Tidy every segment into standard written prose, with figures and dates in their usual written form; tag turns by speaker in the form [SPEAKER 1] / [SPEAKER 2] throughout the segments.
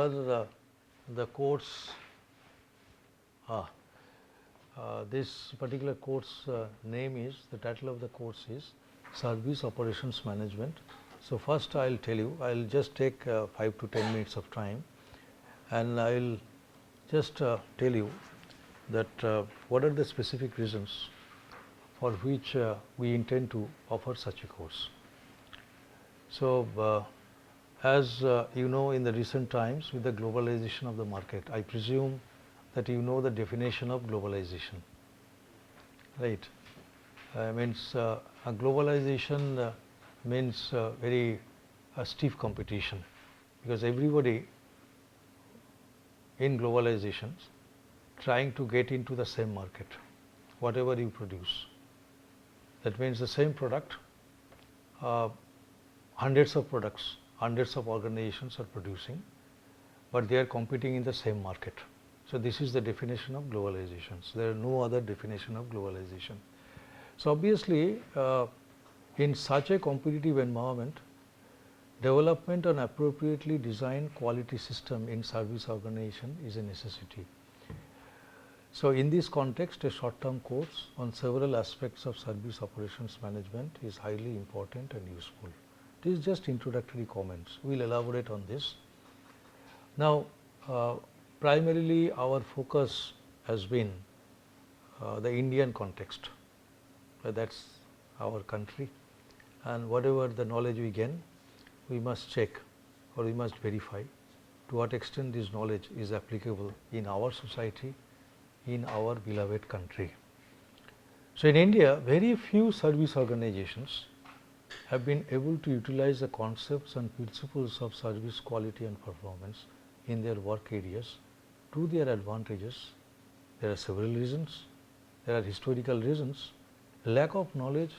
[SPEAKER 1] for the course, this particular course name is, the title of the course is Service Operations Management. So, first I will tell you, I will just take 5 to 10 minutes of time, and I will just tell you that what are the specific reasons for which we intend to offer such a course. So, as you know, in the recent times with the globalization of the market, I presume that you know the definition of globalization, right? Means a globalization means very stiff competition, because everybody in globalizations trying to get into the same market, whatever you produce. That means the same product, hundreds of products, hundreds of organizations are producing, but they are competing in the same market. So, this is the definition of globalizations. There are no other definition of globalization. So, obviously, in such a competitive environment, development and appropriately designed quality system in service organization is a necessity. So, in this context, a short-term course on several aspects of service operations management is highly important and useful. This is just introductory comments. We will elaborate on this. Now, primarily our focus has been the Indian context, that is our country, and whatever the knowledge we gain, we must check or we must verify to what extent this knowledge is applicable in our society, in our beloved country. So, in India, very few service organizations have been able to utilize the concepts and principles of service quality and performance in their work areas to their advantages. There are several reasons. There are historical reasons, lack of knowledge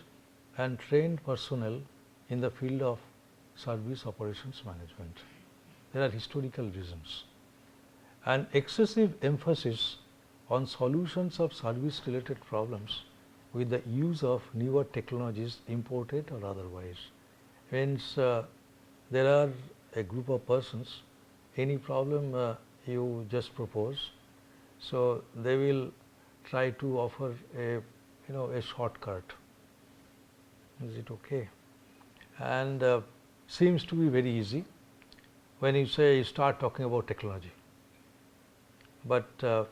[SPEAKER 1] and trained personnel in the field of service operations management. There are historical reasons, and excessive emphasis on solutions of service related problems with the use of newer technologies, imported or otherwise. Means there are a group of persons, any problem you just propose, so they will try to offer a shortcut. Is it okay? And seems to be very easy when you say you start talking about technology, but the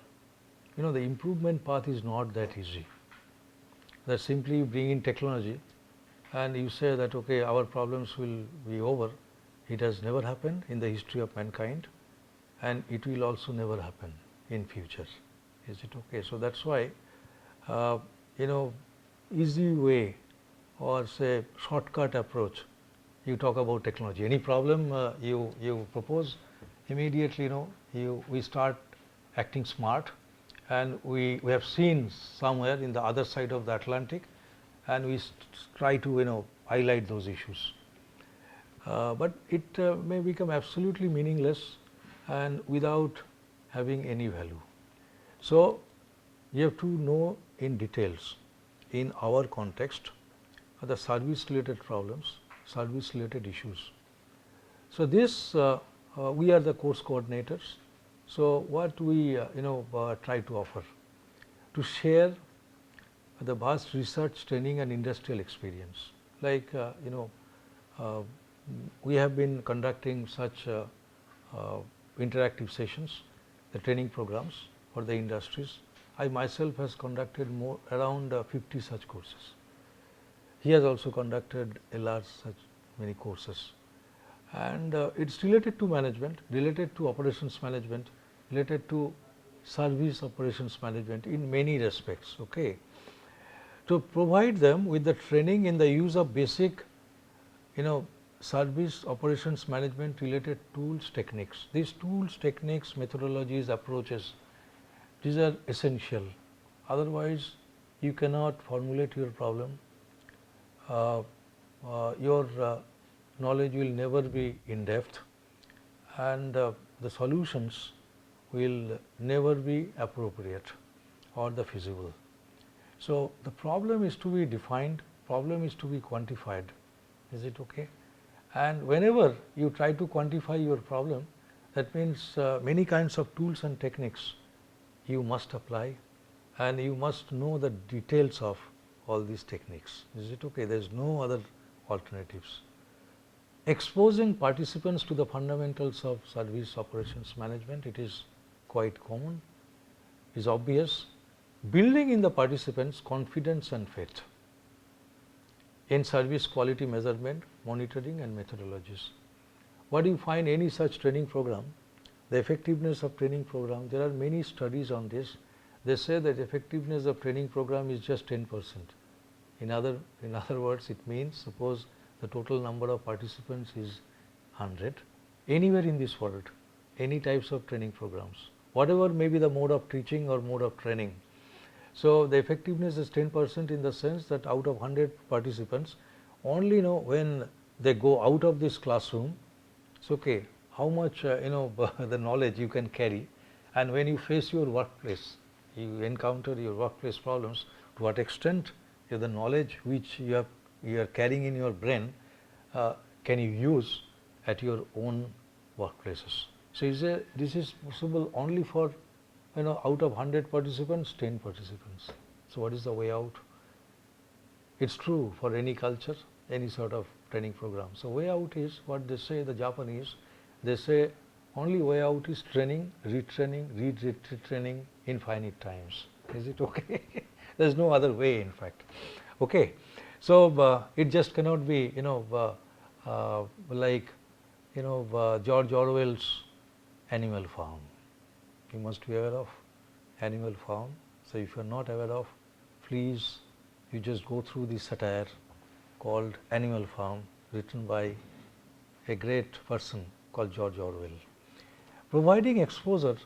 [SPEAKER 1] improvement path is not that easy. That simply you bring in technology and you say that okay, our problems will be over. It has never happened in the history of mankind, and it will also never happen in future. Is it okay? So, that is why easy way or say shortcut approach, you talk about technology. Any problem you propose, immediately we start acting smart, and we have seen somewhere in the other side of the Atlantic, and we try to highlight those issues. But it may become absolutely meaningless and without having any value. So, you have to know in details in our context the service related problems, service related issues. So, this we are the course coordinators. So, what we try to offer, to share the vast research, training and industrial experience. Like we have been conducting such interactive sessions, the training programs for the industries. I myself has conducted around 50 such courses. He has also conducted a large such many courses, and it is related to management, related to operations management, related to service operations management in many respects. Okay. To provide them with the training in the use of basic service operations management related tools, techniques. These tools, techniques, methodologies, approaches, these are essential. Otherwise, you cannot formulate your problem. Your knowledge will never be in depth, and the solutions will never be appropriate or the feasible. So, the problem is to be defined, problem is to be quantified. Is it okay? And whenever you try to quantify your problem, That means many kinds of tools and techniques you must apply, and you must know the details of all these techniques. Is it okay? There is no other alternatives. Exposing participants to the fundamentals of service operations management, it is quite common, is obvious. Building in the participants confidence and faith in service quality measurement, monitoring and methodologies. What do you find any such training program? The effectiveness of training program, there are many studies on this. They say that effectiveness of training program is just 10%. In other words, it means suppose the total number of participants is 100, anywhere in this world, any types of training programs, whatever may be the mode of teaching or mode of training. So, the effectiveness is 10% in the sense that out of 100 participants, only when they go out of this classroom, it's okay how much the knowledge you can carry, and when you face your workplace, you encounter your workplace problems, to what extent the knowledge which you are carrying in your brain can you use at your own workplaces. So, this is possible only for out of 100 participants, 10 participants. So, what is the way out? It's true for any culture, any sort of training program. So, way out is what they say, the Japanese, they say only way out is training, retraining, retraining infinite times. Is it okay? There is no other way, in fact. Okay. So, it just cannot be like George Orwell's Animal Farm. You must be aware of Animal Farm. So, if you are not aware of, please you just go through the satire called Animal Farm, written by a great person called George Orwell. Providing exposure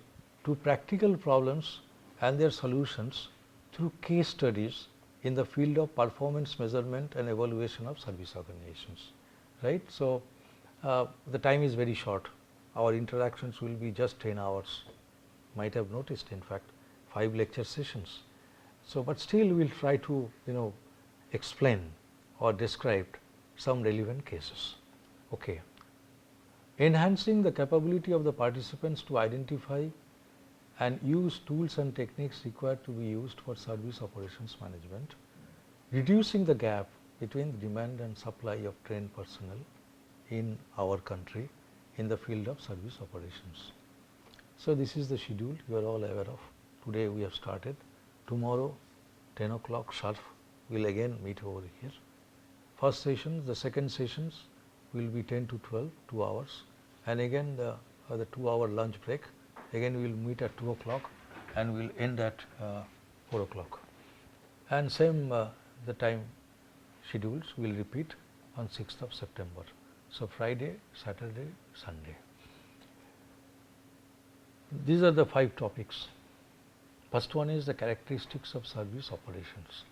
[SPEAKER 1] to practical problems and their solutions through case studies in the field of performance measurement and evaluation of service organizations, right. So, the time is very short, our interactions will be just 10 hours, might have noticed, in fact 5 lecture sessions. So, but still we will try to explain or describe some relevant cases. Okay. Enhancing the capability of the participants to identify and use tools and techniques required to be used for service operations management, reducing the gap between the demand and supply of trained personnel in our country in the field of service operations. So, this is the schedule you are all aware of. Today we have started. Tomorrow 10 o'clock sharp we will again meet over here. First session, the second sessions will be 10 to 12, 2 hours, and again the 2-hour lunch break. Again we will meet at 2 o'clock and we will end at 4 o'clock. And same the time schedules will repeat on 6th of September. So, Friday, Saturday, Sunday. These are the 5 topics. First one is the characteristics of service operations.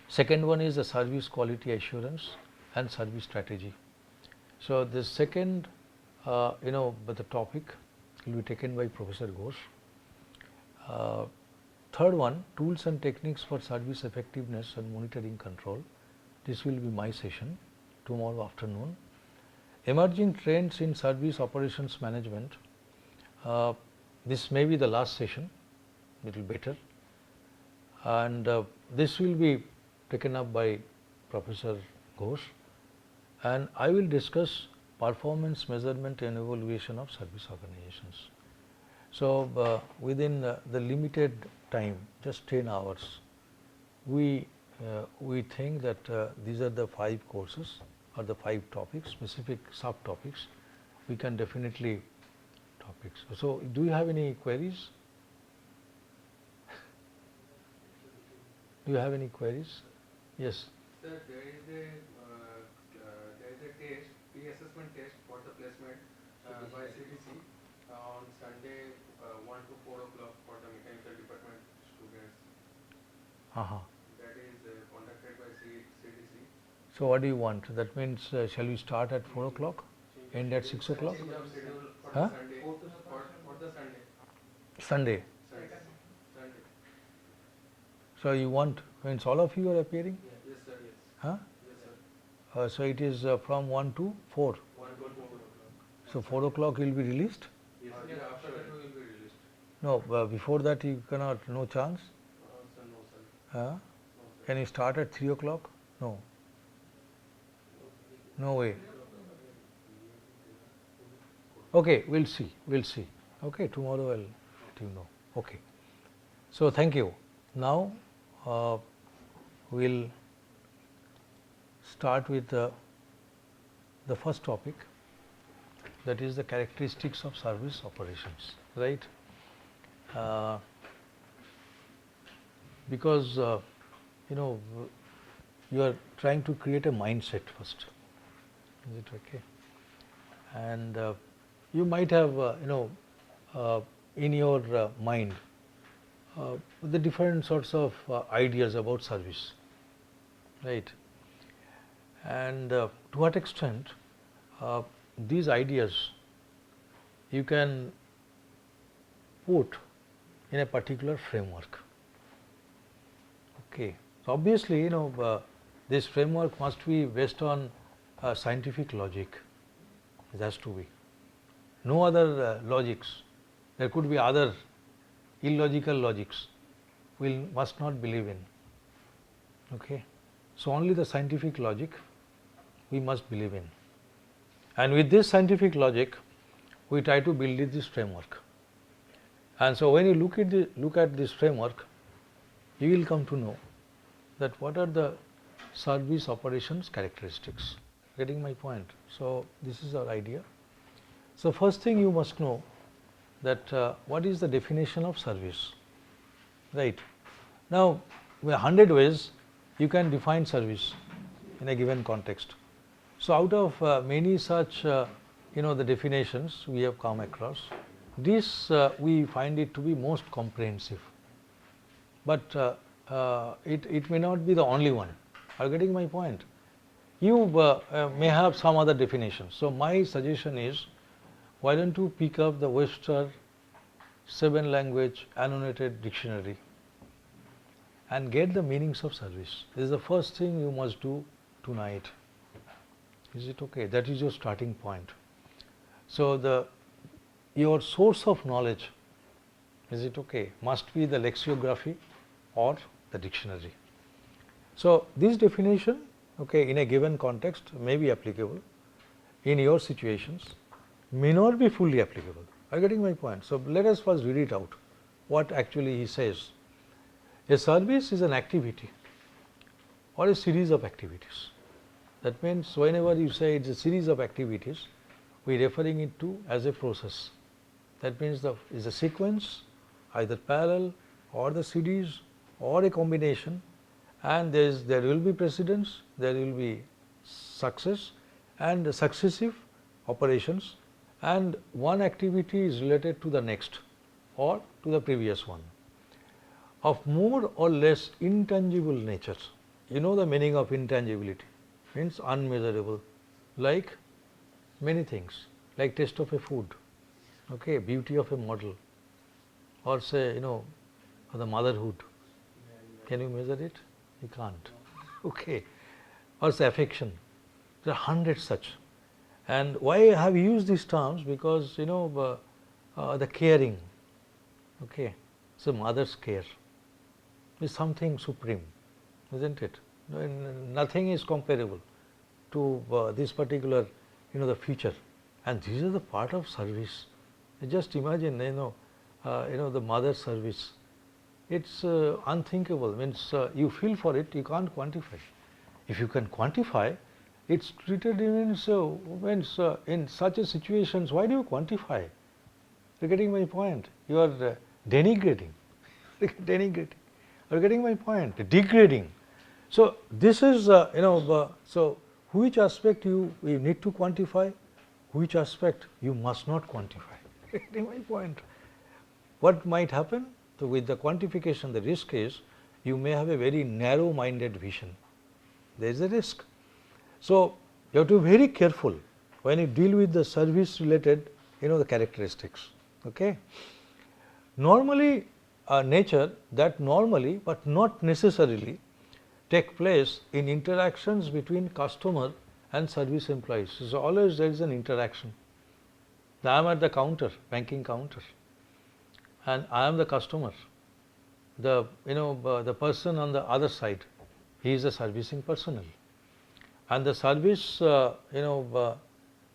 [SPEAKER 1] Second one is the service quality assurance and service strategy. So, the second the topic will be taken by Professor Ghosh. Third one, tools and techniques for service effectiveness and monitoring control. This will be my session tomorrow afternoon. Emerging trends in service operations management. This may be the last session, little better, and this will be taken up by Professor Ghosh, and I will discuss performance measurement and evaluation of service organizations. So, within the limited time, just 10 hours, we think that these are the 5 courses or the 5 topics, specific subtopics. We can definitely topics. So, do you have any queries? Do you have any queries? Yes.
[SPEAKER 2] Sir, there is a test, pre-assessment test for the placement by CDC on Sunday 1 to 4 o'clock for the mechanical department students. That is conducted by CDC.
[SPEAKER 1] So, what do you want? That means shall we start at 4 o'clock, end at 6 o'clock?
[SPEAKER 2] Huh? Sunday, for the Sunday.
[SPEAKER 1] Sunday.
[SPEAKER 2] Sunday.
[SPEAKER 1] So, you want, means all of you are appearing?
[SPEAKER 2] Yes, sir. Yes.
[SPEAKER 1] Huh?
[SPEAKER 2] Yes, sir.
[SPEAKER 1] So, it is from 1 to 4.
[SPEAKER 2] 1 to 4 o'clock.
[SPEAKER 1] So 4 o'clock you will be released?
[SPEAKER 2] Yes, yeah, after that we will be released.
[SPEAKER 1] No, before that you cannot, no chance?
[SPEAKER 2] Sir, no, sir.
[SPEAKER 1] Huh?
[SPEAKER 2] No, sir.
[SPEAKER 1] Can you start at 3 o'clock? No. No way. Okay, we'll see, we'll see. Okay, tomorrow I'll let you know. Okay. So thank you. Now we'll start with the first topic, that is the characteristics of service operations, right? Because you know, you are trying to create a mindset first. Is it okay? And you might have in your mind the different sorts of ideas about service, right? And to what extent these ideas you can put in a particular framework. Okay. So obviously, this framework must be based on scientific logic. It has to be. No other logics. There could be other illogical logics we must not believe in. Okay. So only the scientific logic we must believe in. And with this scientific logic, we try to build this framework. And so when you look at this framework, you will come to know that what are the service operations characteristics. Getting my point? So this is our idea. So first thing you must know that what is the definition of service, right? Now, 100 ways you can define service in a given context. So out of many such the definitions we have come across, this we find it to be most comprehensive, but it may not be the only one. Are you getting my point? You may have some other definitions. So my suggestion is, why don't you pick up the Webster 7-language annotated dictionary and get the meanings of service. This is the first thing you must do tonight. Is it okay? That is your starting point. So your source of knowledge, is it okay, must be the lexicography or the dictionary. So this definition, okay, in a given context may be applicable. In your situations, may not be fully applicable. Are you getting my point? So let us first read it out. What actually he says. A service is an activity or a series of activities. That means whenever you say it's a series of activities, we are referring it to as a process. That means is a sequence, either parallel or the series or a combination, and there will be precedence, there will be success and successive operations, and one activity is related to the next or to the previous one, of more or less intangible nature. You know the meaning of intangibility, means unmeasurable, like many things, like taste of a food, okay, beauty of a model, or say the motherhood. Can you measure it? You can't. Okay. Or say affection. There are hundreds such. And why I have used these terms? Because the caring, okay, so mother's care is something supreme, isn't it? Nothing is comparable to this particular the feature, and these are the part of service. Just imagine the mother's service. It's unthinkable. Means you feel for it, you can't quantify. If you can quantify, it's treated in in such a situations. Why do you quantify? You're getting my point. You are denigrating. Denigrating. Are you getting my point? Degrading. So this is so which aspect you need to quantify, which aspect you must not quantify. Getting my point? What might happen? So with the quantification, the risk is you may have a very narrow-minded vision. There is a risk. So you have to be very careful when you deal with the service-related, the characteristics. Okay. Normally, nature that normally, but not necessarily, take place in interactions between customer and service employees. So always there is an interaction. I am at the counter, banking counter, and I am the customer. The person on the other side, he is the servicing personnel, and the service,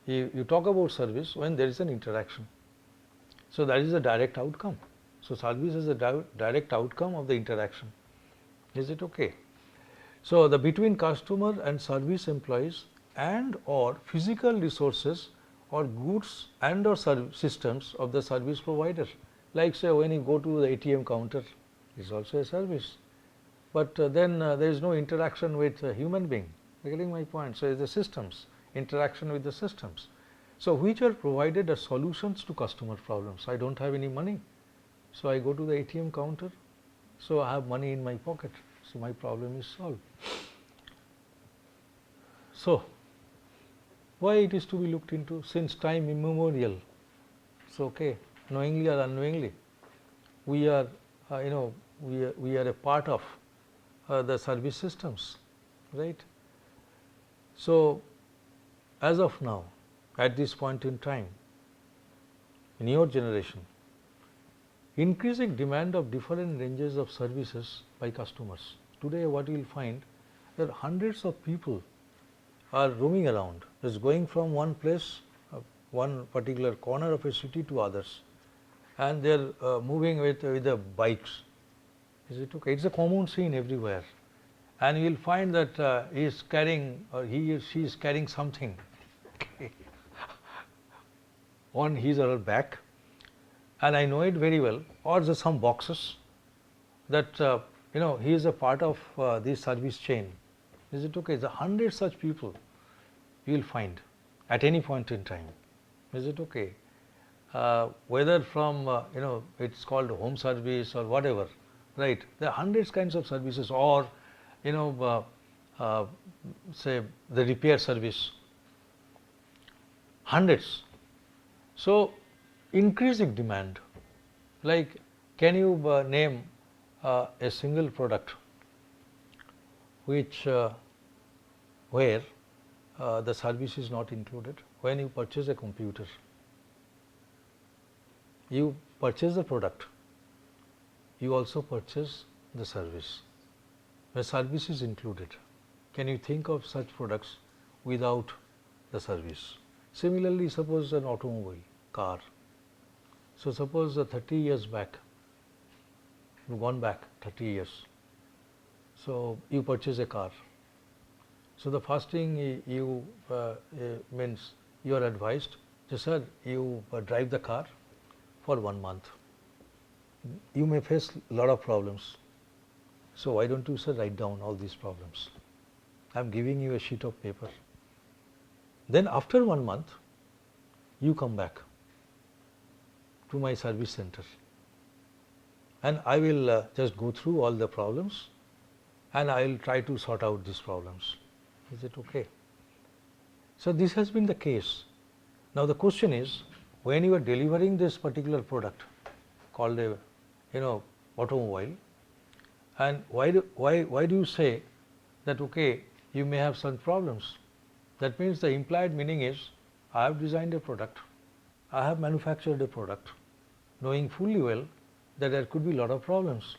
[SPEAKER 1] you talk about service when there is an interaction. So that is the direct outcome. So service is the direct outcome of the interaction. Is it okay? So the between customer and service employees and or physical resources or goods and or systems of the service provider. Like say when you go to the ATM counter, is also a service. But then there is no interaction with a human being. You are getting my point? So, it is the systems, interaction with the systems. So, which are provided as solutions to customer problems. I do not have any money. So, I go to the ATM counter. So, I have money in my pocket. So, my problem is solved. So, why it is to be looked into since time immemorial. So, okay, knowingly or unknowingly, we are we are a part of the service systems, right. So, as of now, at this point in time, in your generation, increasing demand of different ranges of services by customers. Today, what you will find that hundreds of people are roaming around, is going from one place, one particular corner of a city to others, and they are moving with the bikes. Is it okay? It is a common scene everywhere, and you will find that he is carrying or she is carrying something on his or her back, and I know it very well, or there are some boxes that he is a part of this service chain. Is it okay? The hundred such people you will find at any point in time. Is it okay? Whether from it's called home service or whatever, right? There are hundreds kinds of services, or say the repair service, hundreds. So, increasing demand, like can you name a single product which where the service is not included? When you purchase a computer, you purchase the product, you also purchase the service. The service is included. Can you think of such products without the service? Similarly, suppose an automobile, car. So, suppose 30 years back, you gone back 30 years. So, you purchase a car. So, the first thing you means you are advised, so sir, you drive the car for 1 month. You may face a lot of problems. So, why don't you sir write down all these problems? I am giving you a sheet of paper. Then after 1 month, you come back to my service center, and I will just go through all the problems, and I will try to sort out these problems. Is it okay? So, this has been the case. Now, the question is, when you are delivering this particular product called a automobile, and why do you say that okay, you may have some problems? That means the implied meaning is, I have designed a product, I have manufactured a product, knowing fully well that there could be a lot of problems.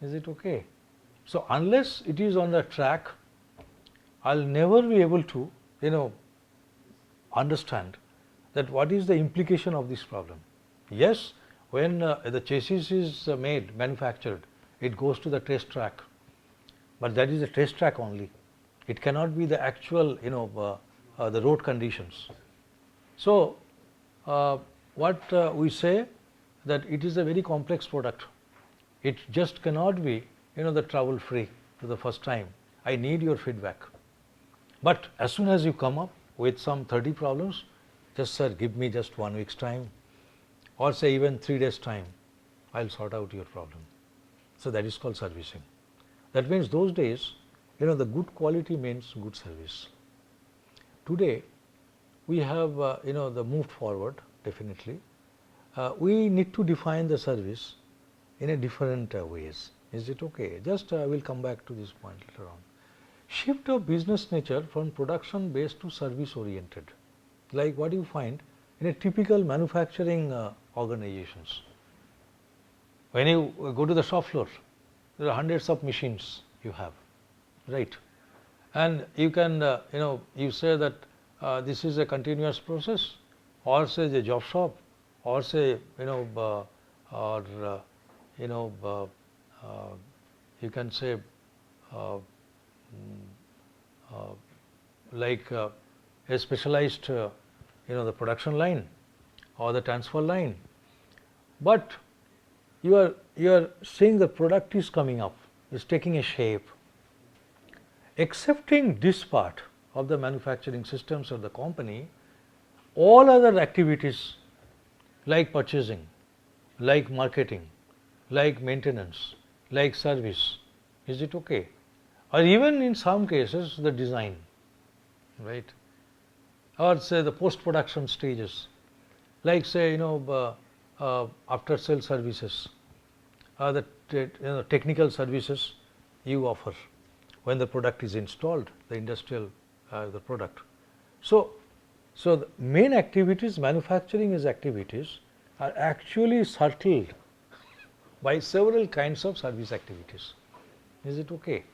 [SPEAKER 1] Is it okay? So, unless it is on the track, I will never be able to understand that what is the implication of this problem. Yes, when the chassis is manufactured, it goes to the test track, but that is a test track only. It cannot be the actual the road conditions. So, what we say that it is a very complex product. It just cannot be the trouble free for the first time. I need your feedback. But as soon as you come up with some 30 problems, just sir, give me just 1 week's time, or say even 3 days time, I will sort out your problem. So, that is called servicing. That means those days the good quality means good service. Today we have the moved forward definitely. We need to define the service in a different ways. Is it okay? Just we will come back to this point later on. Shift of business nature from production based to service oriented. Like what you find in a typical manufacturing organizations. When you go to the shop floor, there are hundreds of machines you have, right? And you can, you say that this is a continuous process, or say a job shop, or say, or you know, you can say uh, uh, like a specialized, the production line or the transfer line. But you are seeing the product is coming up, is taking a shape. Excepting this part of the manufacturing systems of the company, all other activities like purchasing, like marketing, like maintenance, like service, is it okay? Or even in some cases the design, right? Or say the post-production stages, like say after sale services, the technical services you offer when the product is installed, the industrial the product. So the main activities, manufacturing activities, are actually circled by several kinds of service activities. Is it okay?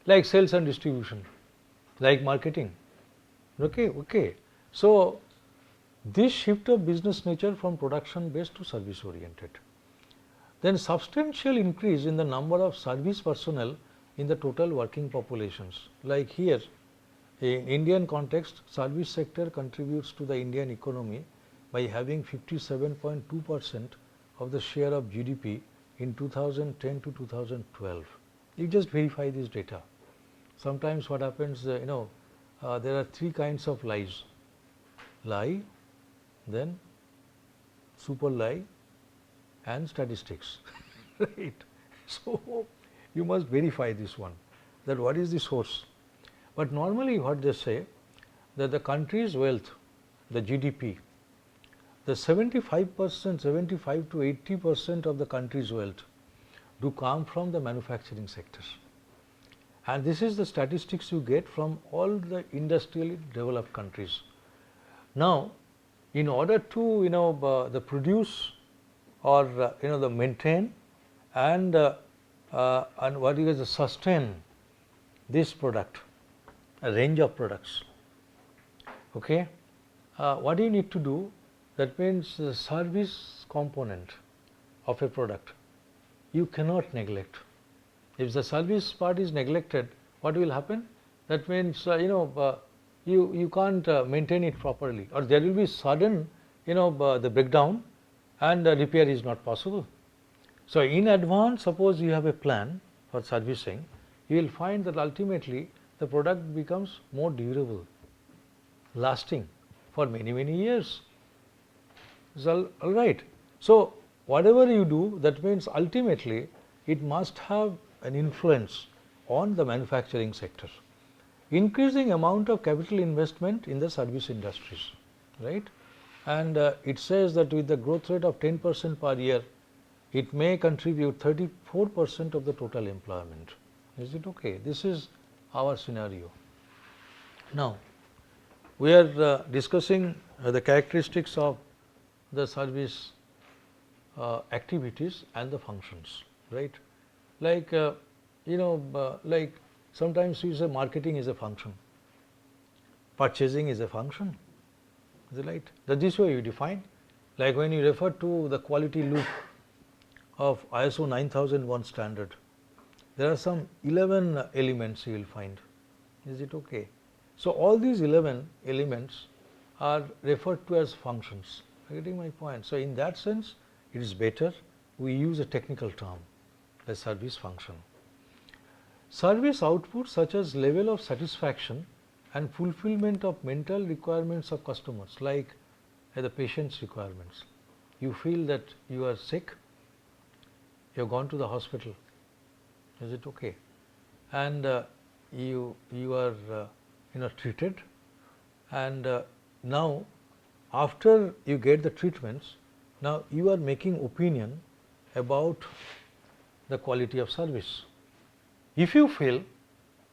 [SPEAKER 1] Like sales and distribution, like marketing. Okay. So this shift of business nature from production based to service oriented. Then substantial increase in the number of service personnel in the total working populations. Like here, in Indian context, service sector contributes to the Indian economy by having 57.2% of the share of GDP in 2010 to 2012. You just verify this data. Sometimes what happens, there are three kinds of lies: lie, then super lie, and statistics. Right? So you must verify this one, that what is the source. But normally what they say, that the country's wealth, the GDP, the 75%, 75 to 80% of the country's wealth do come from the manufacturing sector. And this is the statistics you get from all the industrially developed countries. Now, in order to the produce or the maintain and what is the sustain this product, a range of products. Okay, what do you need to do? That means the service component of a product you cannot neglect. If the service part is neglected, what will happen? That means you can't maintain it properly, or there will be sudden the breakdown, and repair is not possible. So in advance, suppose you have a plan for servicing, you will find that ultimately the product becomes more durable, lasting for many years. So, all right. So whatever you do, that means ultimately it must have an influence on the manufacturing sector. Increasing amount of capital investment in the service industries, right? And it says that with the growth rate of 10% per year, it may contribute 34% of the total employment. Is it okay? This is our scenario. Now, we are discussing the characteristics of the service activities and the functions, right? Like like sometimes we say marketing is a function, purchasing is a function, is it right? That this way you define. Like when you refer to the quality loop of ISO 9001 standard, there are some 11 elements you will find. Is it okay? So all these 11 elements are referred to as functions. Are you getting my point? So in that sense, it is better we use a technical term, the service function. Service output such as level of satisfaction and fulfillment of mental requirements of customers, like the patient's requirements. You feel that you are sick, you have gone to the hospital, is it okay? And you are treated, and now after you get the treatments, now you are making opinion about the quality of service. If you feel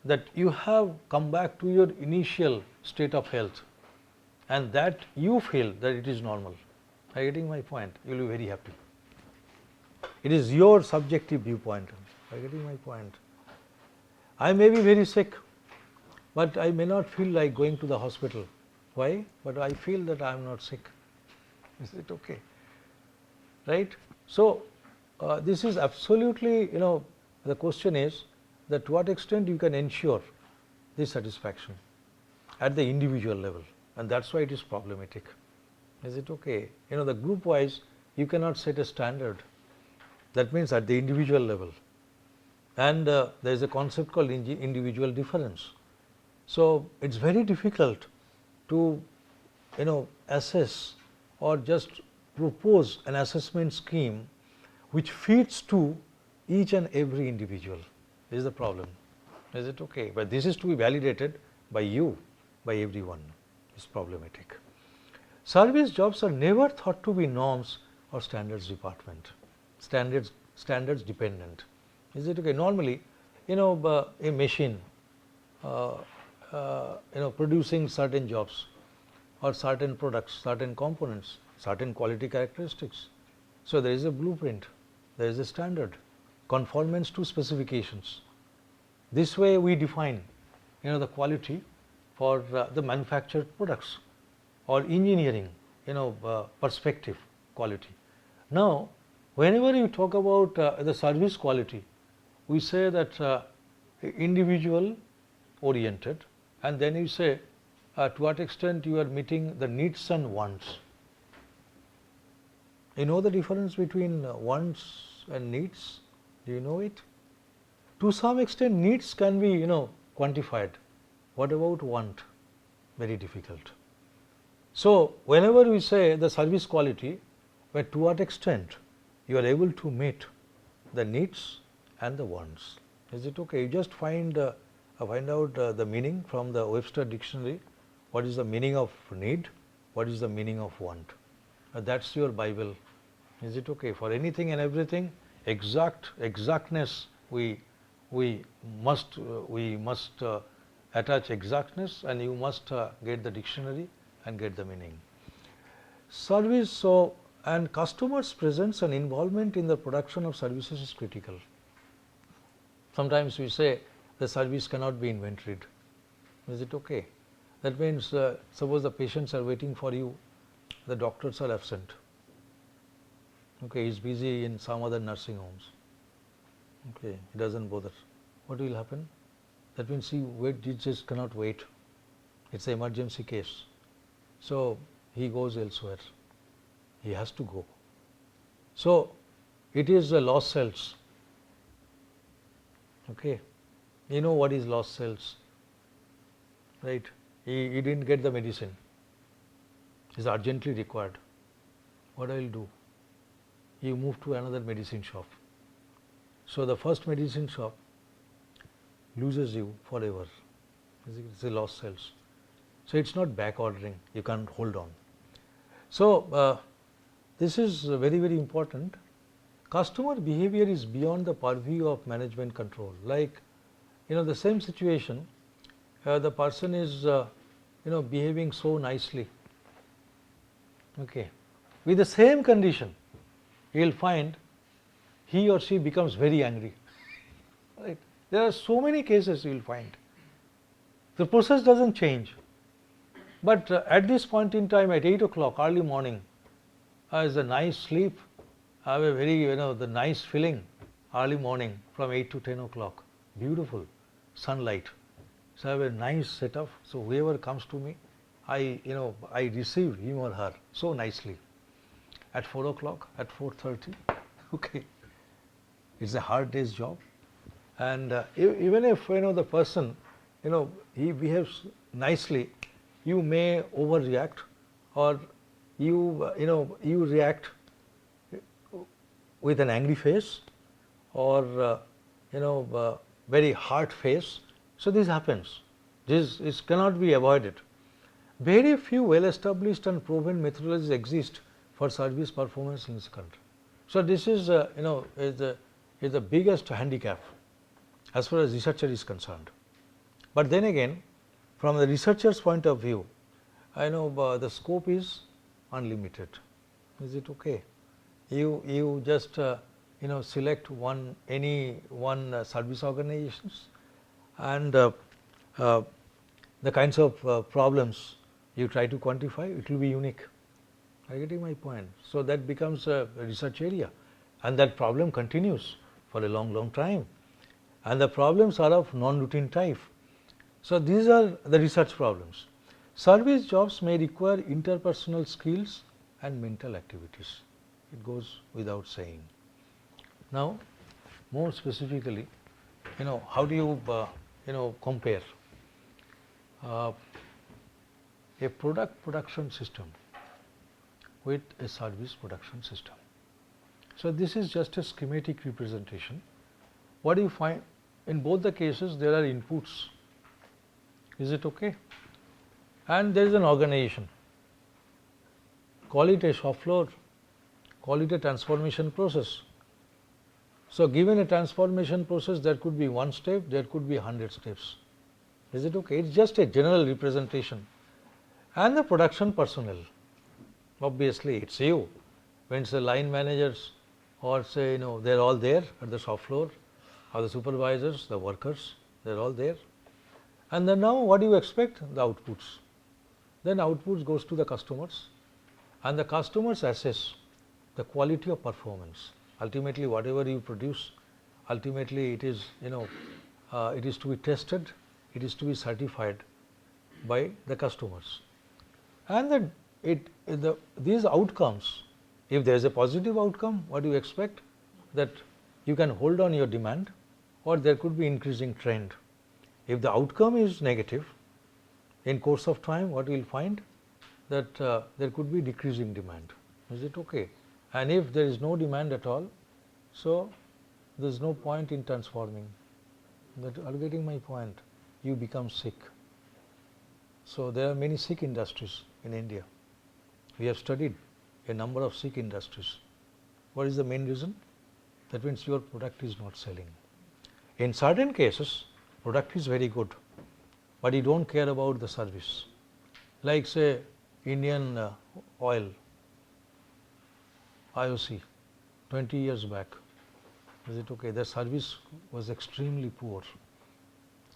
[SPEAKER 1] that you have come back to your initial state of health, and that you feel that it is normal. Are you getting my point? You will be very happy. It is your subjective viewpoint. Are you getting my point? I may be very sick, but I may not feel like going to the hospital. Why? But I feel that I am not sick. Is it okay? Right? So, this is absolutely, the question is that to what extent you can ensure this satisfaction at the individual level, and that's why it is problematic. Is it okay? The group wise you cannot set a standard. That means at the individual level, and there is a concept called individual difference. So, it is very difficult to assess or just propose an assessment scheme which fits to each and every individual. This is the problem. Is it okay? But this is to be validated by you, by everyone. It's problematic. Service jobs are never thought to be norms or standards department, standards dependent. Is it okay? Normally, a machine, producing certain jobs or certain products, certain components, certain quality characteristics. So, there is a blueprint, there is a standard, conformance to specifications. This way we define the quality for the manufactured products or engineering perspective quality. Now, whenever you talk about the service quality, we say that individual oriented, and then you say to what extent you are meeting the needs and wants. You know the difference between wants and needs? Do you know it? To some extent needs can be quantified. What about want? Very difficult. So, whenever we say the service quality, but to what extent you are able to meet the needs and the wants. Is it okay? You just find out the meaning from the Webster dictionary. What is the meaning of need? What is the meaning of want? That's your Bible. Is it okay? For anything and everything, exactness we must attach exactness, and you must get the dictionary and get the meaning. Service and customers' presence and involvement in the production of services is critical. Sometimes we say the service cannot be inventoried. Is it okay? That means suppose the patients are waiting for you, the doctors are absent. Okay, he is busy in some other nursing homes. Okay, he doesn't bother. What will happen? That means he just cannot wait. It's an emergency case. So, he goes elsewhere. He has to go. So, it is a lost sales. Okay. You know what is lost sales? Right. He didn't get the medicine. It is urgently required. What I will do? You move to another medicine shop. So, the first medicine shop loses you forever. It's a lost sales. So, it is not back ordering, you can't hold on. So, this is very, very important. Customer behavior is beyond the purview of management control. Like, the same situation, the person is, behaving so nicely. Okay. With the same condition, you will find he or she becomes very angry. Right. There are so many cases you will find. The process doesn't change. But at this point in time, at 8 o'clock, early morning, has a nice sleep, I have a very, the nice feeling, early morning from 8 to 10 o'clock, beautiful sunlight. So I have a nice setup. So whoever comes to me, I receive him or her so nicely. At 4 o'clock, at 4:30, okay, it's a hard day's job. And even if, the person, he behaves nicely, you may overreact, or you react with an angry face, or very hard face. So this happens. This cannot be avoided. Very few well-established and proven methodologies exist for service performance in this country. So this is is the biggest handicap as far as researcher is concerned. But then again, from the researcher's point of view, I know the scope is unlimited. Is it okay? You just select any one service organizations, and uh, the kinds of problems you try to quantify, it will be unique. Are you getting my point? So that becomes a research area, and that problem continues for a long time, and the problems are of non-routine type. So these are the research problems. Service jobs may require interpersonal skills and mental activities. It goes without saying. Now, more specifically, how do you compare uh, a product production system with a service production system? So this is just a schematic representation. What do you find? In both the cases, there are inputs. Is it okay? And there is an organization. Call it a shop floor, call it a transformation process. So given a transformation process, there could be one step, there could be 100 steps. Is it okay? It's just a general representation. And the production personnel, obviously it's you. When it's the line managers or say, they're all there at the shop floor, or the supervisors, the workers, they're all there. And then now what do you expect? The outputs. Then outputs goes to the customers, and the customers assess the quality of performance. Ultimately, whatever you produce, ultimately it is it is to be tested, it is to be certified by the customers. And these outcomes, if there is a positive outcome, what do you expect? That you can hold on your demand, or there could be increasing trend. If the outcome is negative, in course of time, what you will find? That there could be decreasing demand. Is it okay? And if there is no demand at all, so there is no point in transforming. Are you getting my point? You become sick. So there are many sick industries in India. We have studied a number of sick industries. What is the main reason? That means your product is not selling. In certain cases, product is very good, but you don't care about the service. Like say Indian Oil, IOC, 20 years back. Is it okay? Their service was extremely poor.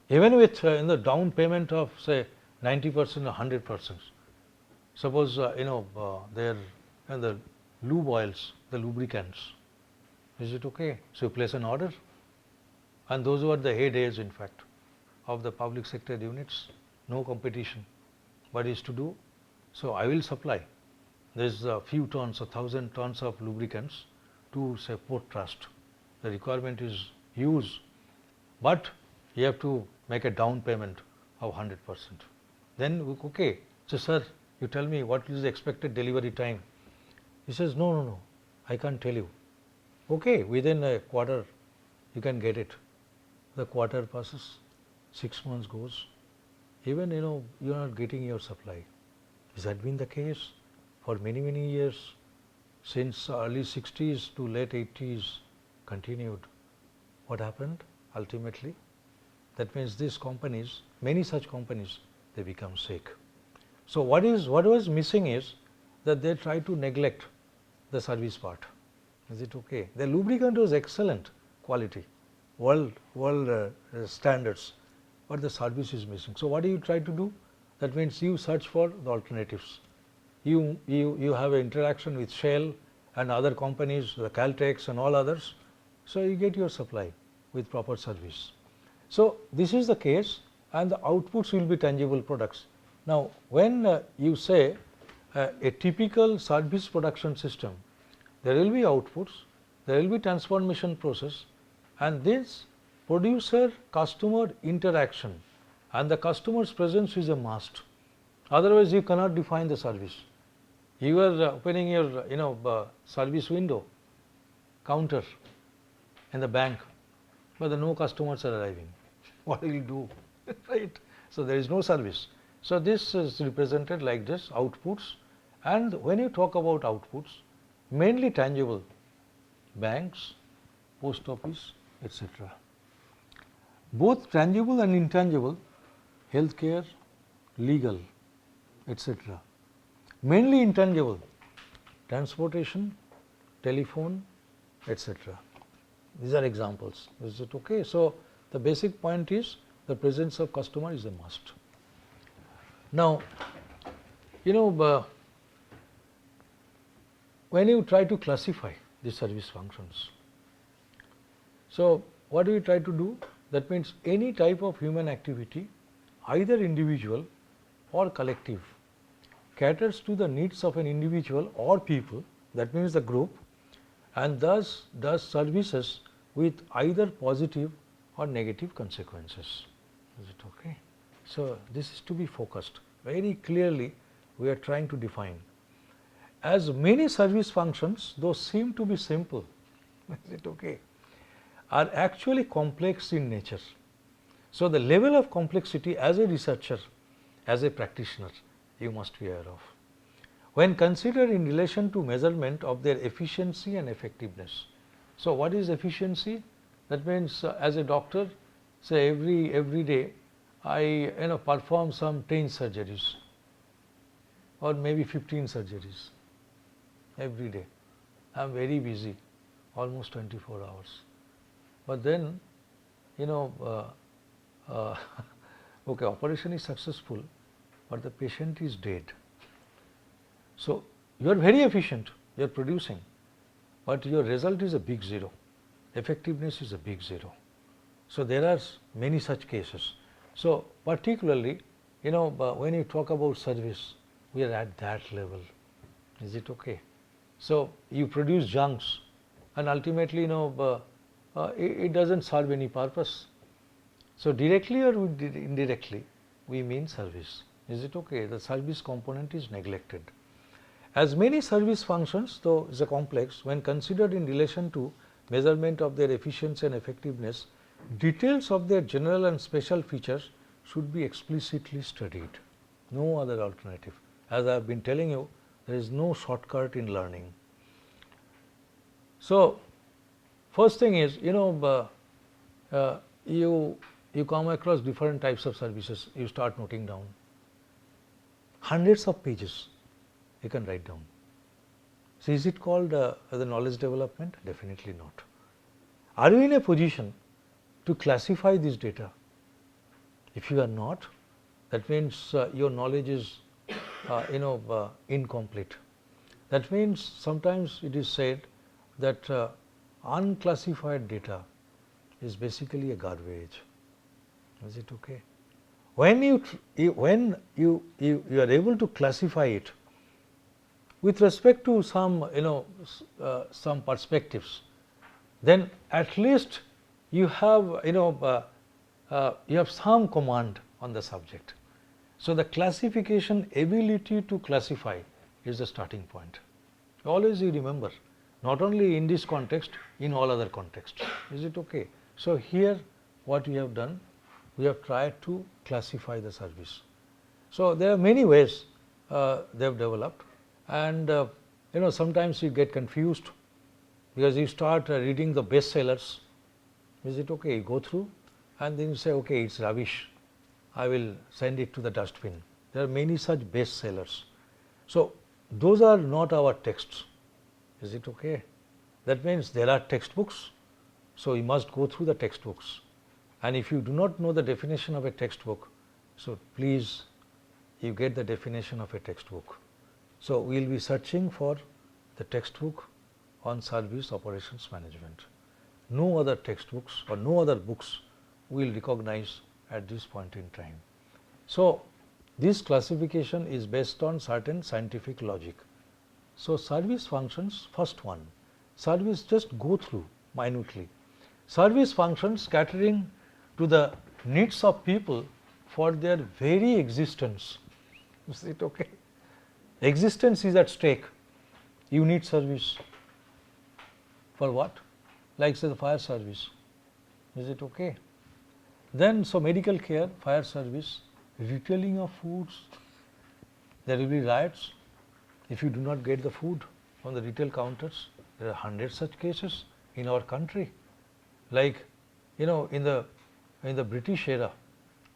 [SPEAKER 1] Even with in the down payment of say 90% or 100%. Suppose their the lube oils, the lubricants. Is it okay? So you place an order, and those were the heydays, in fact, of the public sector units. No competition. What is to do? So I will supply. There is a few tons, 1,000 tons of lubricants to say Port Trust. The requirement is huge, but you have to make a down payment of 100%. Then okay, so sir, you tell me what is the expected delivery time. He says no, I can't tell you. Okay, within a quarter you can get it. The quarter passes, 6 months goes, even you are not getting your supply. Has that been the case for many years, since early 60s to late 80s continued? What happened ultimately? That means these companies, many such companies, they become sick. So what was missing is that they try to neglect the service part. Is it okay? The lubricant was excellent quality, world standards, but the service is missing. So what do you try to do? That means you search for the alternatives. You have an interaction with Shell and other companies, the Caltex and all others. So you get your supply with proper service. So this is the case, and the outputs will be tangible products. Now when you say a typical service production system, there will be outputs, there will be transformation process, and this producer customer interaction, and the customer's presence is a must. Otherwise you cannot define the service. You are opening your service window counter in the bank, but no customers are arriving. What will you do? Right? So there is no service. So this is represented like this, outputs. And when you talk about outputs, mainly tangible, banks, post office, etc. Both tangible and intangible, healthcare, legal, etc. Mainly intangible, transportation, telephone, etc. These are examples. Is it okay? So, the basic point is the presence of customer is a must. Now, when you try to classify the service functions, so what do you try to do? That means any type of human activity, either individual or collective, caters to the needs of an individual or people, that means the group, and thus does services with either positive or negative consequences. Is it okay? So, this is to be focused very clearly. We are trying to define, as many service functions, though seem to be simple, is it okay, are actually complex in nature. So, the level of complexity as a researcher, as a practitioner, you must be aware of. When considered in relation to measurement of their efficiency and effectiveness. So, what is efficiency? That means as a doctor, say every day I perform some 10 surgeries or maybe 15 surgeries every day. I am very busy, almost 24 hours. But then, okay, operation is successful, but the patient is dead. So, you are very efficient, you are producing, but your result is a big zero, effectiveness is a big zero. So, there are many such cases. So, particularly, when you talk about service, we are at that level. Is it okay? So, you produce junks and ultimately, it does not serve any purpose. So, directly or indirectly, we mean service. Is it okay? The service component is neglected. As many service functions, though is a complex, when considered in relation to measurement of their efficiency and effectiveness, details of their general and special features should be explicitly studied. No other alternative. As I have been telling you, there is no shortcut in learning. So, first thing is, you come across different types of services, you start noting down. Hundreds of pages you can write down. So, is it called the knowledge development? Definitely not. Are you in a position to classify this data? If you are not, that means your knowledge is incomplete. That means sometimes it is said that unclassified data is basically a garbage. Is it okay? When you are able to classify it with respect to some some perspectives, then at least you have you have some command on the subject. So, the classification ability to classify is the starting point. Always you remember, not only in this context, in all other contexts. Is it okay? So, here what we have done, we have tried to classify the service. So, there are many ways they have developed, and sometimes you get confused because you start reading the bestsellers. Is it okay? You go through and then you say, okay, it's rubbish, I will send it to the dustbin. There are many such bestsellers. So, those are not our texts. Is it okay? That means there are textbooks. So, you must go through the textbooks, and if you do not know the definition of a textbook, so please you get the definition of a textbook. So, we will be searching for the textbook on service operations management. No other textbooks or no other books we will recognize at this point in time. So, this classification is based on certain scientific logic. So, service functions, first one, service, just go through minutely. Service functions catering to the needs of people for their very existence. Is it okay? Existence is at stake. You need service for what? Like say the fire service. Is it okay? Then, so medical care, fire service, retailing of foods. There will be riots if you do not get the food from the retail counters. There are hundreds such cases in our country. Like, in the British era,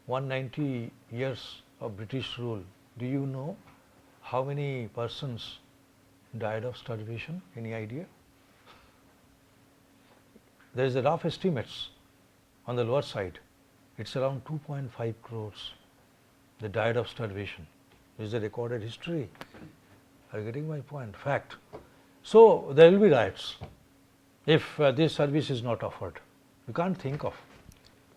[SPEAKER 1] 190 years of British rule, Do you know how many persons died of starvation? Any idea? There is a rough estimates on the lower side. It's around 2.5 crores. They died of starvation. This is a recorded history. Are you getting my point? Fact. So there will be riots if this service is not offered. You can't think of.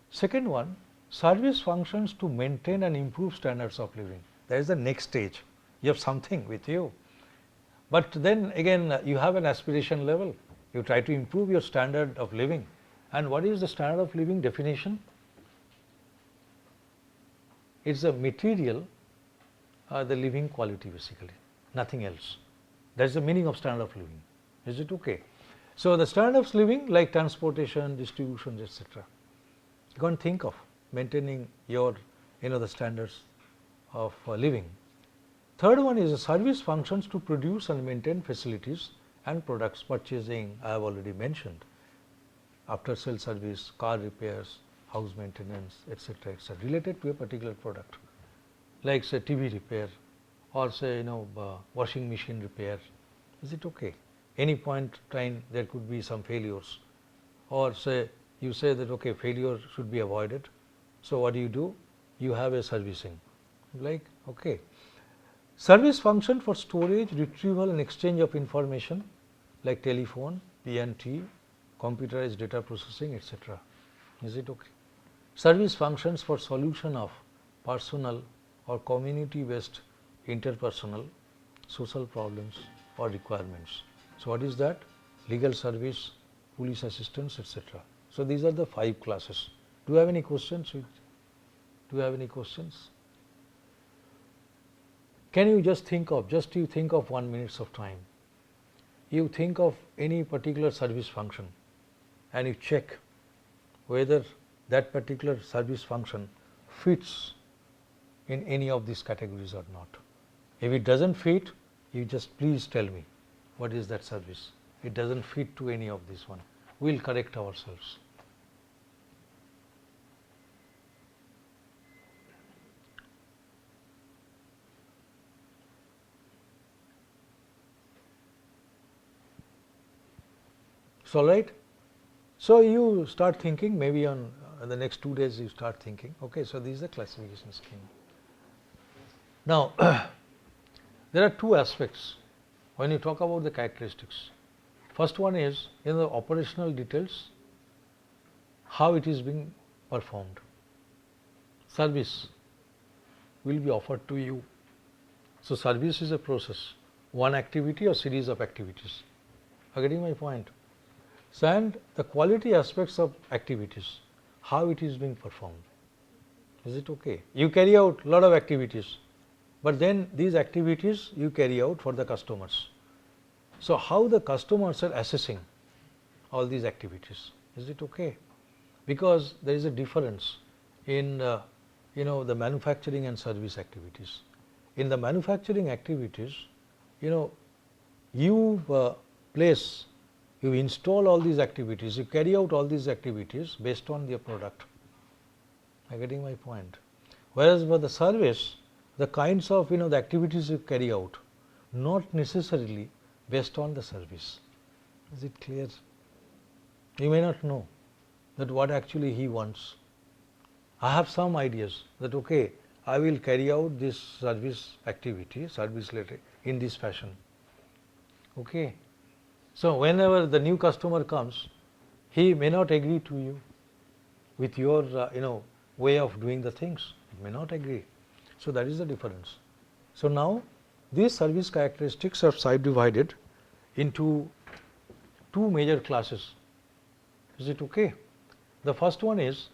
[SPEAKER 1] Second one, service functions to maintain and improve standards of living. That is the next stage. You have something with you. But then again, you have an aspiration level. You try to improve your standard of living. And what is the standard of living definition? It's a material, the living quality basically, nothing else. That's the meaning of standard of living. Is it okay? So the standard of living like transportation, distribution, etc. You can't think of maintaining your, the standards of living. Third one is a service functions to produce and maintain facilities and products. Purchasing, I have already mentioned. After sale service, car repairs, house maintenance, etc., etc., related to a particular product, like say TV repair or say washing machine repair. Is it okay? Any point time there could be some failures, or say you say that okay, failure should be avoided. So what do? You have a servicing, like okay. Service function for storage, retrieval and exchange of information like telephone, P&T, computerized data processing, etc. Is it okay? Service functions for solution of personal or community based interpersonal social problems or requirements. So what is that? Legal service, police assistance, etc. So these are the 5 classes. Do you have any questions? Do you have any questions? Can you just think of, you think of 1 minute of time. You think of any particular service function and you check whether that particular service function fits in any of these categories or not. If it doesn't fit, you just please tell me what is that service. It doesn't fit to any of this one. We will correct ourselves. So, right. So you start thinking, maybe on the next 2 days you start thinking, okay, so this is the classification scheme. Now, there are 2 aspects when you talk about the characteristics. First one is in the operational details, how it is being performed. Service will be offered to you. So service is a process, one activity or series of activities. Are you getting my point? So, and the quality aspects of activities, how it is being performed. Is it okay? You carry out a lot of activities, but then these activities you carry out for the customers. So, how the customers are assessing all these activities. Is it okay? Because there is a difference in the manufacturing and service activities. In the manufacturing activities, you place, you install all these activities, you carry out all these activities based on your product. Are you getting my point? Whereas for the service, the kinds of the activities you carry out, not necessarily based on the service. Is it clear? You may not know that what actually he wants. I have some ideas that okay, I will carry out this service activity, service related in this fashion. Okay. So whenever the new customer comes, he may not agree to you with your way of doing the things. It may not agree. So that is the difference. So now these service characteristics are subdivided into 2 major classes. Is it okay? The first one is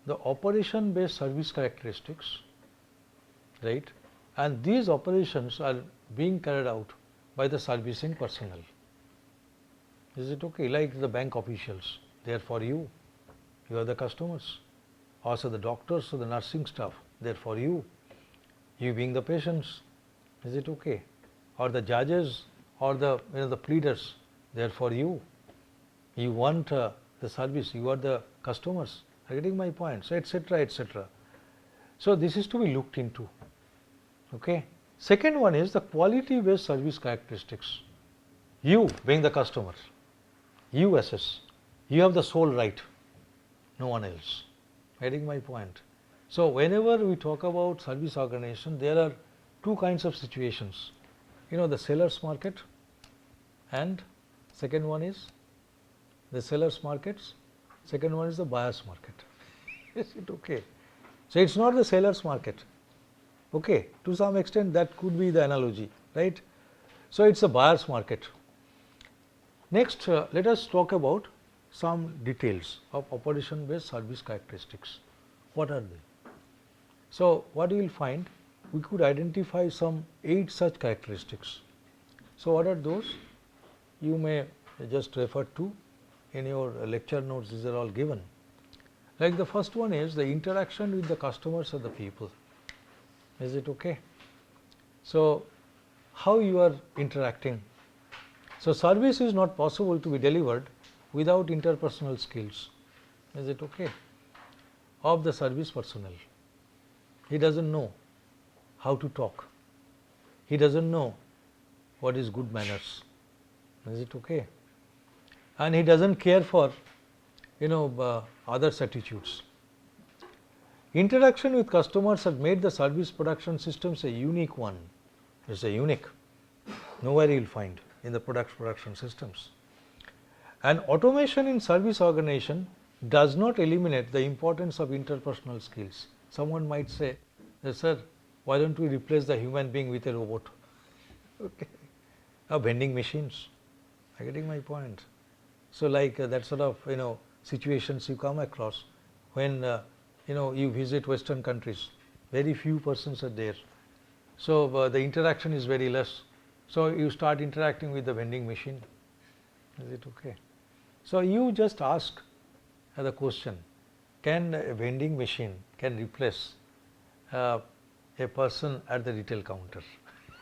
[SPEAKER 1] the operation based service characteristics, right? And these operations are being carried out by the servicing personnel. Is it okay? Like the bank officials, they are for you. You are the customers. Also the doctors or the nursing staff, they are for you. You being the patients. Is it okay? Or the judges or the the pleaders, they are for you. You want the service. You are the customers. Are you getting my point? So etc. etc. So this is to be looked into. Okay. Second one is the quality based service characteristics. You being the customer, you assess, you have the sole right, no one else. Getting my point. So whenever we talk about service organization, there are two kinds of situations. The seller's market, and second one is the seller's markets, second one is the buyer's market. Is it okay? So it's not the seller's market. Okay, to some extent that could be the analogy, right? So it's a buyer's market. Next, let us talk about some details of operation based service characteristics. What are they? So what you will find, we could identify some 8 such characteristics. So what are those? You may just refer to in your lecture notes, these are all given. Like the first one is the interaction with the customers or the people. Is it okay? So how you are interacting? So service is not possible to be delivered without interpersonal skills. Is it okay? Of the service personnel. He doesn't know how to talk. He doesn't know what is good manners. Is it okay? And he doesn't care for others' attitudes. Interaction with customers have made the service production systems a unique one. It's a unique. Nowhere you will find in the production systems. And automation in service organization does not eliminate the importance of interpersonal skills. Someone might say, sir, why don't we replace the human being with a robot? Okay. Vending machines. Are you getting my point? So like that sort of situations you come across when you visit Western countries, very few persons are there. So the interaction is very less. So you start interacting with the vending machine. Is it okay? So you just ask the question, can a vending machine can replace a person at the retail counter?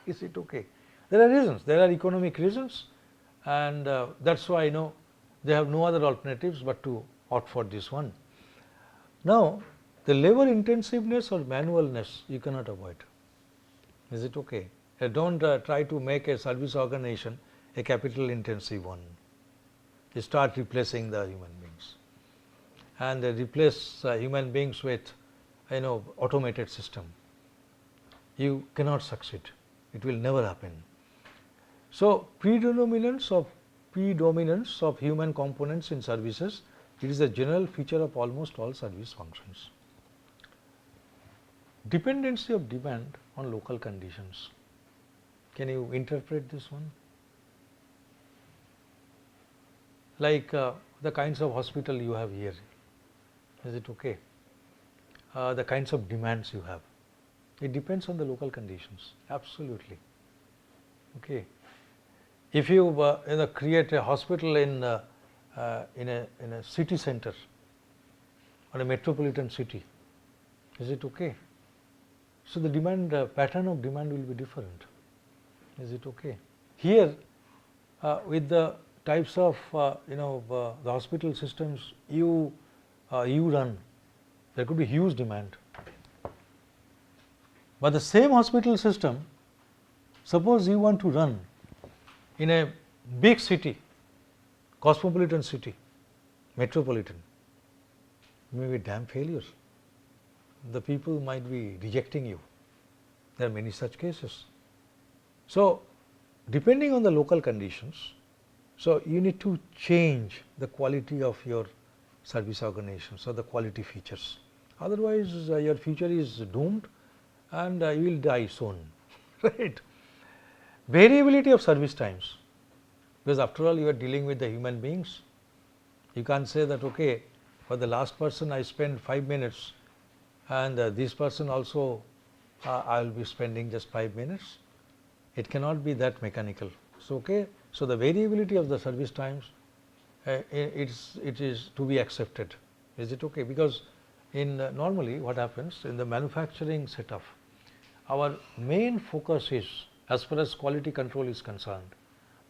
[SPEAKER 1] Is it okay? There are reasons, there are economic reasons, and that's why they have no other alternatives but to opt for this one. Now the labor intensiveness or manualness you cannot avoid. Is it okay? Don't try to make a service organization a capital intensive one. You start replacing the human beings and replace human beings with automated system. You cannot succeed. It will never happen. So predominance of human components in services, it is a general feature of almost all service functions. Dependency of demand on local conditions. Can you interpret this one? Like the kinds of hospital you have here. Is it okay? The kinds of demands you have. It depends on the local conditions. Absolutely. Okay. If you create a hospital in a city center or a metropolitan city, is it okay? So the demand pattern of demand will be different. Is it okay? Here, with the types of the hospital systems you run, there could be huge demand. But the same hospital system, suppose you want to run in a big city, cosmopolitan city, metropolitan, maybe damn failure. The people might be rejecting you. There are many such cases. So depending on the local conditions, so you need to change the quality of your service organizations or the quality features. Otherwise, your future is doomed and you will die soon, right? Variability of service times, because after all you are dealing with the human beings. You can't say that, okay, for the last person I spent 5 minutes and this person also I will be spending just 5 minutes. It cannot be that mechanical. So, okay, so the variability of the service times, it is to be accepted. Is it okay? Because in normally what happens in the manufacturing setup, our main focus is, as far as quality control is concerned,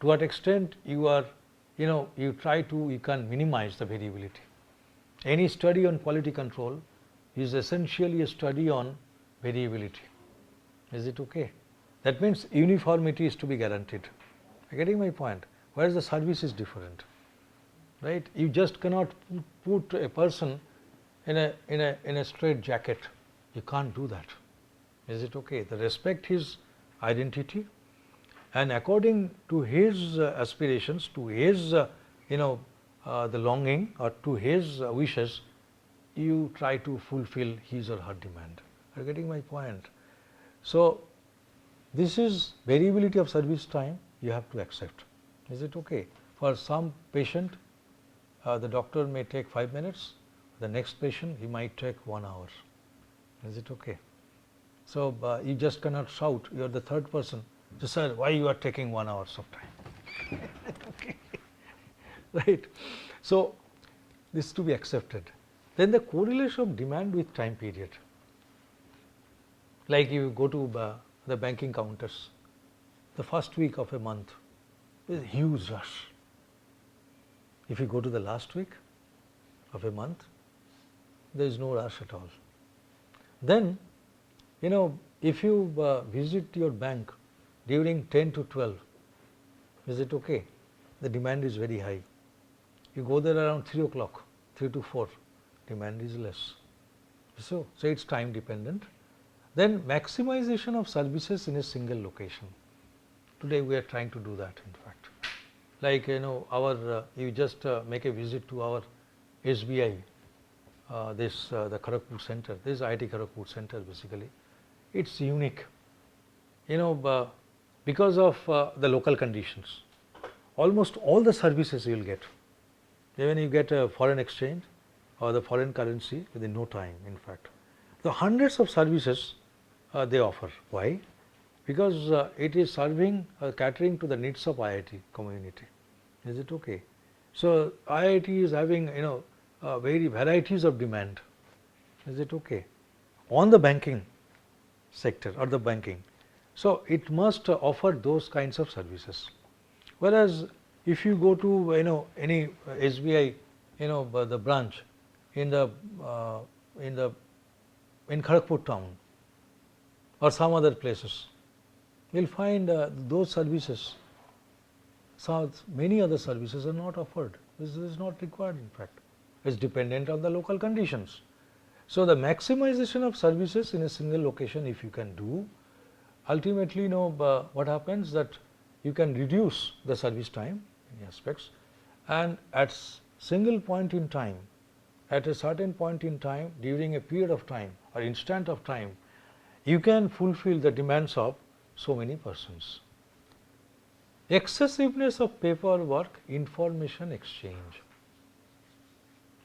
[SPEAKER 1] to what extent you are, you can minimize the variability. Any study on quality control is essentially a study on variability. Is it okay? That means uniformity is to be guaranteed. Are you getting my point? Whereas the service is different, right? You just cannot put a person in a straight jacket. You can't do that. Is it okay? The respect his identity, and according to his aspirations, to his the longing, or to his wishes, you try to fulfill his or her demand. Are you getting my point? So this is variability of service time you have to accept. Is it okay? For some patient, the doctor may take 5 minutes, the next patient he might take 1 hour. Is it okay? So you just cannot shout, you are the third person, so sir, why you are taking 1 hour of time? Okay. Right. So this is to be accepted. Then the correlation of demand with time period. Like you go to the banking counters, the first week of a month, there is a huge rush. If you go to the last week of a month, there is no rush at all. Then, if you visit your bank during 10 to 12, is it okay? The demand is very high. You go there around 3 o'clock, 3 to 4, demand is less. So it's time dependent. Then maximization of services in a single location. Today we are trying to do that, in fact. Like, you just make a visit to our SBI, the Kharagpur center. This is IIT Kharagpur center basically. It's unique, because of the local conditions. Almost all the services you will get. Even you get a foreign exchange or the foreign currency within no time, in fact. The hundreds of services they offer. Why? Because it is serving, catering to the needs of IIT community. Is it okay? So IIT is having, very varieties of demand. Is it okay? On the banking sector or the banking. So it must offer those kinds of services. Whereas if you go to any SBI, the branch in Kharagpur town or some other places, you will find those services, many other services are not offered. This is not required, in fact. It is dependent on the local conditions. So the maximization of services in a single location, if you can do, ultimately, what happens that you can reduce the service time in aspects, and at single point in time, at a certain point in time, during a period of time or instant of time, you can fulfill the demands of so many persons. Excessiveness of paperwork, information exchange.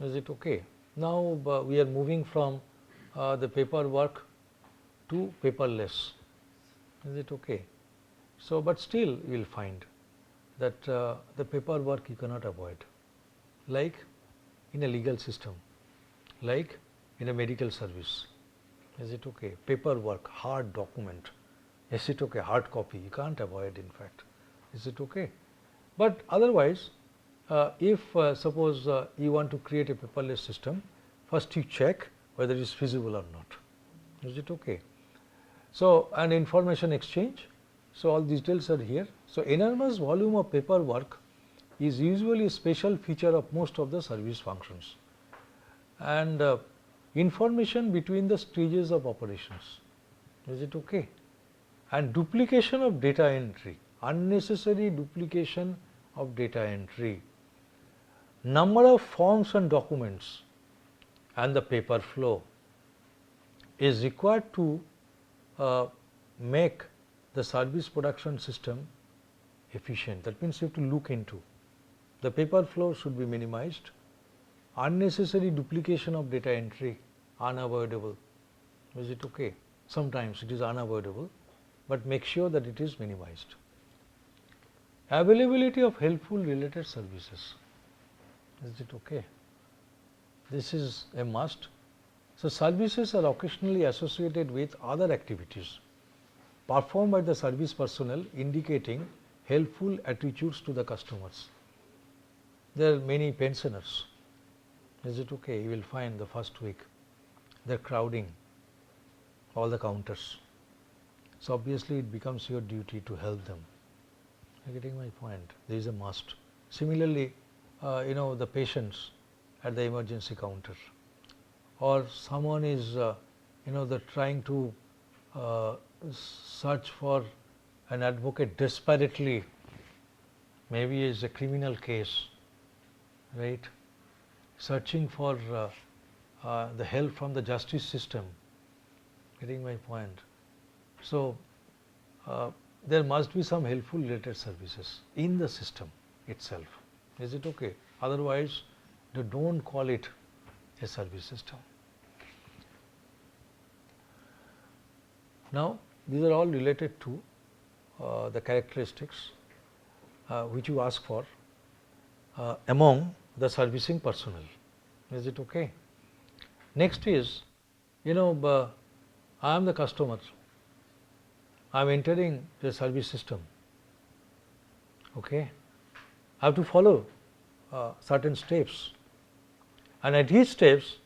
[SPEAKER 1] Is it okay? Now we are moving from the paperwork to paperless. Is it okay? So, but still you will find that the paperwork you cannot avoid, like in a legal system, like in a medical service. Is it okay? Paperwork, hard document. Is it okay? Hard copy, you can't avoid, in fact. Is it okay? But otherwise, if suppose you want to create a paperless system, first you check whether it is feasible or not. Is it okay? So, and information exchange. So, all these details are here. So, enormous volume of paperwork is usually a special feature of most of the service functions, and information between the stages of operations. Is it okay? And duplication of data entry, unnecessary duplication of data entry, number of forms and documents, and the paper flow is required to make the service production system efficient. That means you have to look into the paper flow should be minimized, unnecessary duplication of data entry unavoidable. Is it okay? Sometimes it is unavoidable, but make sure that it is minimized. Availability of helpful related services. Is it okay? This is a must. So, services are occasionally associated with other activities performed by the service personnel, indicating helpful attitudes to the customers. There are many pensioners. Is it okay? You will find the first week they are crowding all the counters, So obviously it becomes your duty to help them. Are you getting my point? There is a must. Similarly, the patients at the emergency counter, or someone is the trying to search for an advocate desperately, maybe it's a criminal case, right? Searching for the help from the justice system. Getting my point? So there must be some helpful related services in the system itself. Is it okay? Otherwise, they don't call it a service system. Now, these are all related to the characteristics which you ask for among the servicing personnel. Is it okay? Next is, I am the customer. I am entering the service system. Okay, I have to follow certain steps, and at each steps,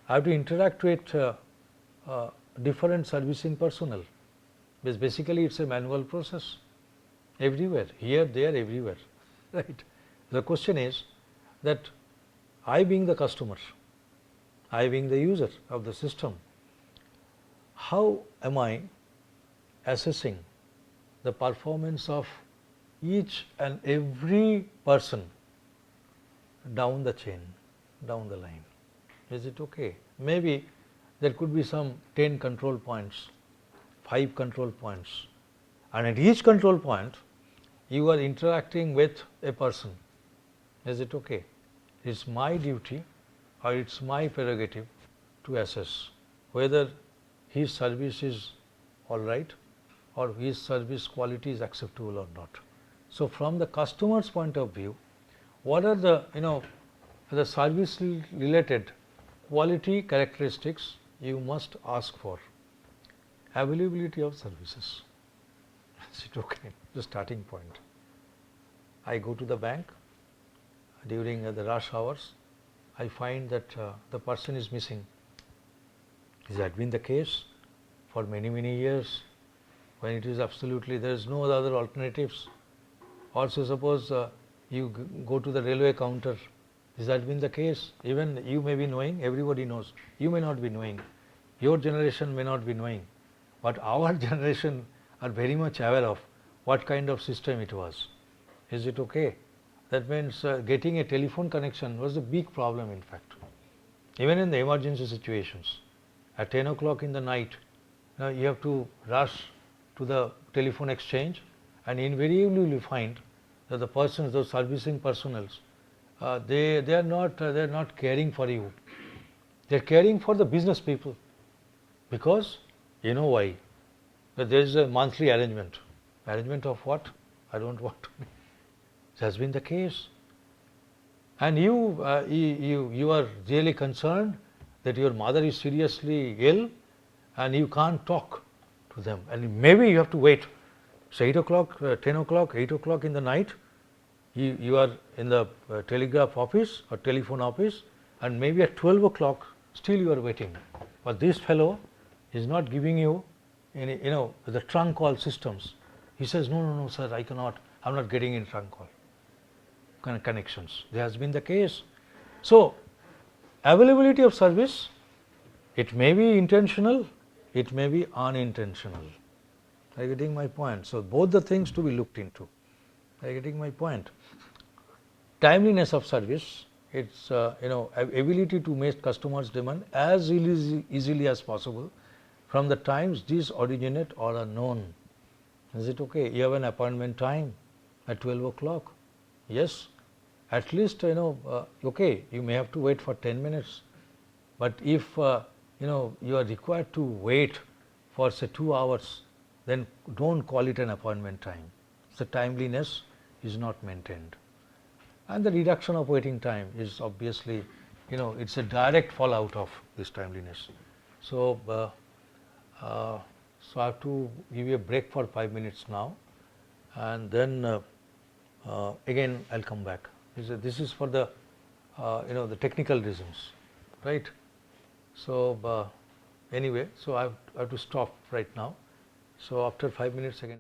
[SPEAKER 1] I have to interact with different servicing personnel. Because basically, it's a manual process. Everywhere, here, there, everywhere, right? The question is that I being the customer, I being the user of the system, how am I assessing the performance of each and every person down the chain, down the line? Is it okay? Maybe there could be some 10 control points, 5 control points, and at each control point you are interacting with a person. Is it okay? It's my duty or it's my prerogative to assess whether his service is all right or his service quality is acceptable or not. So from the customer's point of view, what are the the service related quality characteristics you must ask for? Availability of services. Is it okay? The starting point. I go to the bank during the rush hours. I find that the person is missing. Has that been the case for many years, when it is absolutely there is no other alternatives? Also, suppose you go to the railway counter. Has that been the case? Even you may be knowing, everybody knows. You may not be knowing. Your generation may not be knowing. But our generation are very much aware of what kind of system it was. Is it okay? That means getting a telephone connection was a big problem, in fact. Even in the emergency situations, at 10 o'clock in the night, you have to rush to the telephone exchange, and invariably you will find that the persons, those servicing personnel, they are not caring for you. They are caring for the business people, because you know why? That there is a monthly arrangement. Arrangement of what? I don't want to. It has been the case. And you are really concerned that your mother is seriously ill and you can't talk to them, and maybe you have to wait. So 8 o'clock, 10 o'clock, 8 o'clock in the night, you are in the telegraph office or telephone office, and maybe at 12 o'clock still you are waiting. But this fellow is not giving you any, the trunk call systems. He says, no sir, I cannot, I am not getting in trunk call connections. There has been the case. So availability of service, it may be intentional, it may be unintentional. Are you getting my point? So both the things to be looked into. Are you getting my point? Timeliness of service, it's ability to meet customers' demand as easily as possible from the times these originate or are known. Is it okay? You have an appointment time at 12 o'clock. Yes, at least okay, you may have to wait for 10 minutes, but if you are required to wait for say 2 hours, then don't call it an appointment time. So timeliness is not maintained, and the reduction of waiting time is obviously it's a direct fallout of this timeliness. So so I have to give you a break for 5 minutes now, and then again I'll come back. This is for the the technical reasons, right? So anyway, so I have to stop right now, So after 5 minutes again.